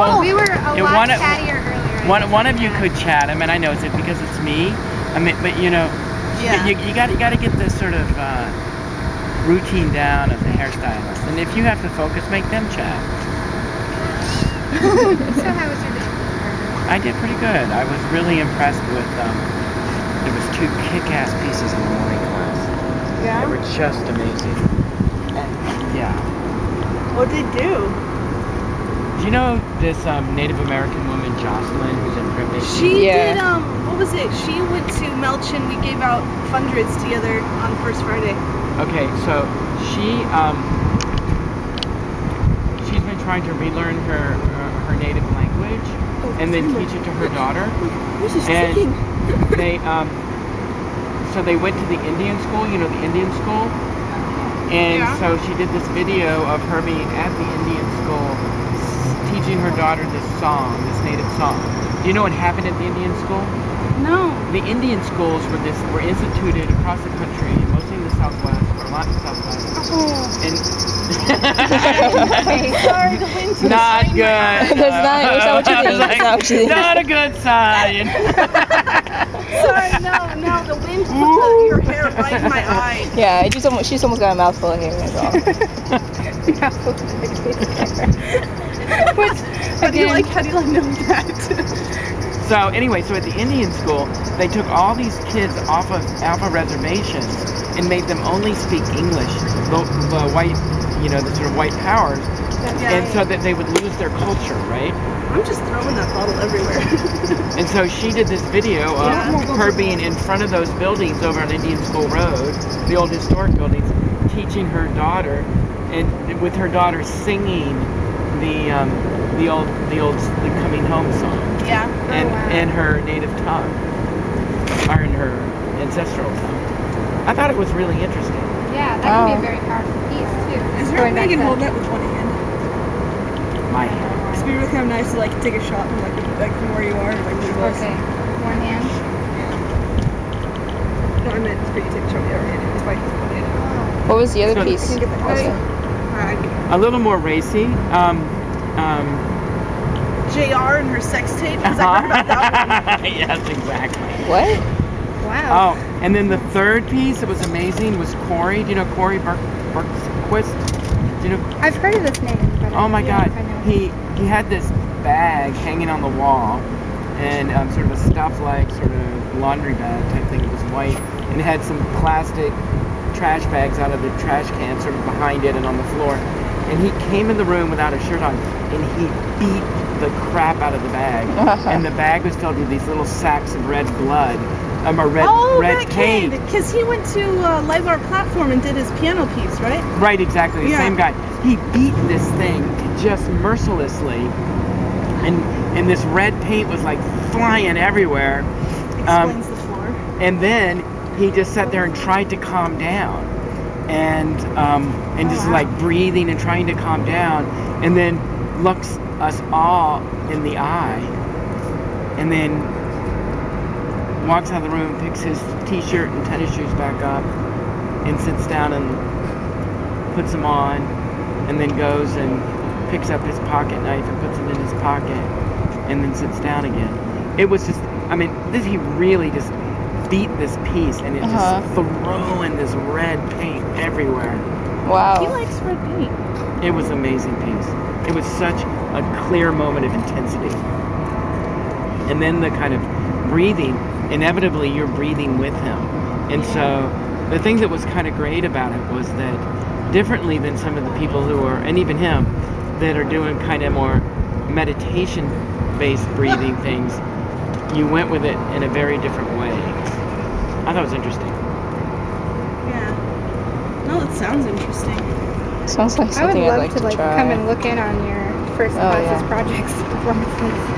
Well, we were a lot one, chattier earlier. one of you could chat. I mean, I know it's because it's me. I mean, but you know, you got to get this sort of routine down of the hairstylist, and if you have to focus, make them chat. So how was your day? I did pretty good. I was really impressed with. There was 2 kick-ass pieces in the morning class. Yeah? They were just amazing. And, yeah. What'd they do? Do you know this Native American woman, Jocelyn, who's in print? She did, what was it? She went to Melch and we gave out fundreds together on First Friday. Okay, so she's been trying to relearn her native language and then teach it to her daughter. And they so they went to the Indian school, you know, the Indian school, and so she did this video of her being at the Indian school teaching her daughter this song, this native song. Do you know what happened at the Indian school? No. The Indian schools were instituted across the country, mostly in the Southwest, or a lot in the Southwest. And Sorry, the wind's not good. That's not what you think. That's not what you think. Not a good sign. Sorry, no, the wind put your hair right in my eye. Yeah, she's almost got a mouthful of hair as well. How do you like know that? So anyway, so at the Indian school, they took all these kids off of reservations and made them only speak English. The white, you know, the sort of white powers, and so that they would lose their culture, right? I'm just throwing that bottle everywhere. And so she did this video of her being in front of those buildings over on Indian School Road, the old historic buildings, teaching her daughter, and with her daughter singing the Coming Home song. Yeah. And her native tongue, or in her ancestral tongue. I thought it was really interesting. Yeah, that can be a very powerful piece too. Is there a way you can hold that with one hand? My hand. It'd be really kind of nice to like take a shot from like from where you are, like really close. Okay, one hand. No, I meant for you to take a shot with the other hand. It's like one hand. What was the other piece? I can get that Also? A little more racy. JR and her sex tape. Because I heard about that one. Yes, exactly. What? Wow. Oh, and then the third piece that was amazing was Corey. Do you know Corey Bergquist? Do you know? I've heard of this name. But Oh my God, I know. he had this bag hanging on the wall, and sort of a stuffed like sort of laundry bag type thing. It was white, and it had some plastic trash bags out of the trash can sort of behind it and on the floor. And he came in the room without a shirt on, and he beat the crap out of the bag. And the bag was filled with these little sacks of red blood, or red paint. Because he went to Live Art Platform and did his piano piece, right? Right, exactly, the same guy. He beat this thing just mercilessly, and this red paint was like flying everywhere. Explains the floor. And then he just sat there and tried to calm down, and just like breathing and trying to calm down, and then looks us all in the eye, and then walks out of the room, picks his t-shirt and tennis shoes back up, and sits down and puts them on, and then goes and picks up his pocket knife and puts it in his pocket, and then sits down again. It was just, I mean, he really just beat this piece, and it just throwing this red paint everywhere. Wow. He likes red paint. It was an amazing piece. It was such a clear moment of intensity. And then the kind of breathing, inevitably you're breathing with him. And so the thing that was kind of great about it was that differently than some of the people who are, and even him, that are doing kind of more meditation-based breathing things, you went with it in a very different way. I thought it was interesting. Yeah. No, it sounds interesting. Sounds like I would something love I'd like to come try. and look in on your first classes projects performances.